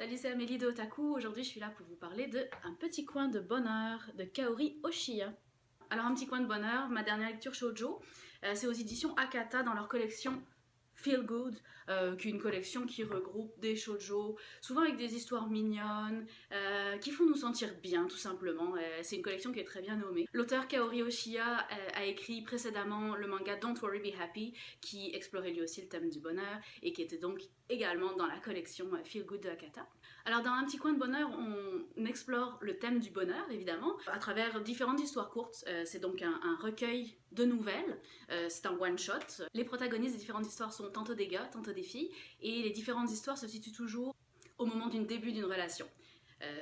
Salut, c'est Amélie de Otaku. Aujourd'hui, je suis là pour vous parler de Un petit coin de bonheur de Kaori Oshiya. Alors, Un petit coin de bonheur, ma dernière lecture shoujo, c'est aux éditions Akata dans leur collection Feel Good, qui est une collection qui regroupe des shoujo, souvent avec des histoires mignonnes, qui font nous sentir bien tout simplement. C'est une collection qui est très bien nommée. L'auteur Kaori Oshiya a écrit précédemment le manga Don't Worry Be Happy, qui explorait lui aussi le thème du bonheur et qui était donc également dans la collection Feel Good de Akata. Alors dans Un petit coin de bonheur, on explore le thème du bonheur évidemment à travers différentes histoires courtes. C'est donc un recueil de nouvelles, c'est un one-shot. Les protagonistes des différentes histoires sont tantôt des gars, tantôt des filles, et les différentes histoires se situent toujours au moment du début d'une relation.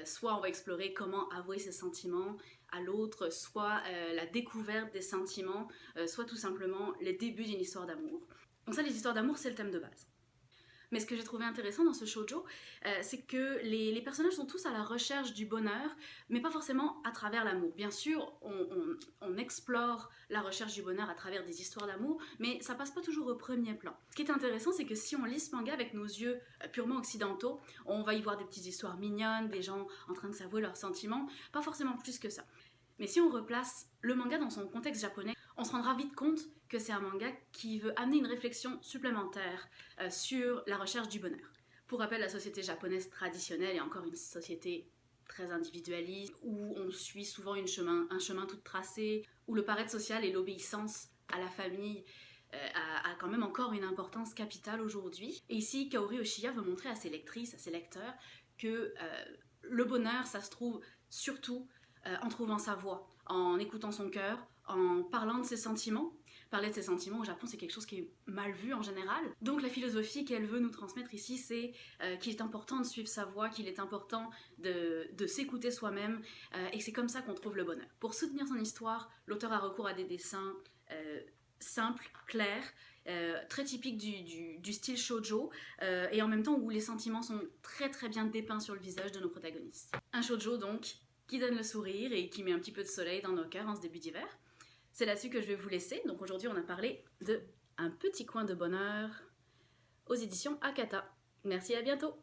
Soit on va explorer comment avouer ses sentiments à l'autre, soit la découverte des sentiments, soit tout simplement le début d'une histoire d'amour. Donc ça, les histoires d'amour, c'est le thème de base. Mais ce que j'ai trouvé intéressant dans ce shoujo, c'est que les personnages sont tous à la recherche du bonheur, mais pas forcément à travers l'amour. Bien sûr, on explore la recherche du bonheur à travers des histoires d'amour, mais ça passe pas toujours au premier plan. Ce qui est intéressant, c'est que si on lit ce manga avec nos yeux purement occidentaux, on va y voir des petites histoires mignonnes, des gens en train de s'avouer leurs sentiments, pas forcément plus que ça. Mais si on replace le manga dans son contexte japonais, on se rendra vite compte que c'est un manga qui veut amener une réflexion supplémentaire sur la recherche du bonheur. Pour rappel, la société japonaise traditionnelle est encore une société très individualiste, où on suit souvent un chemin tout tracé, où le paraître social et l'obéissance à la famille a quand même encore une importance capitale aujourd'hui. Et ici, Kaori Oshiya veut montrer à ses lectrices, à ses lecteurs, que le bonheur, ça se trouve surtout en trouvant sa voie, en écoutant son cœur, en parlant de ses sentiments. Parler de ses sentiments au Japon, c'est quelque chose qui est mal vu en général. Donc la philosophie qu'elle veut nous transmettre ici, c'est qu'il est important de suivre sa voie, qu'il est important de s'écouter soi-même, et c'est comme ça qu'on trouve le bonheur. Pour soutenir son histoire, l'auteur a recours à des dessins simples, clairs, très typiques du style shoujo, et en même temps où les sentiments sont très très bien dépeints sur le visage de nos protagonistes. Un shoujo donc qui donne le sourire et qui met un petit peu de soleil dans nos cœurs en ce début d'hiver. C'est là-dessus que je vais vous laisser. Donc aujourd'hui, on a parlé de Un petit coin de bonheur aux éditions Akata. Merci, à bientôt!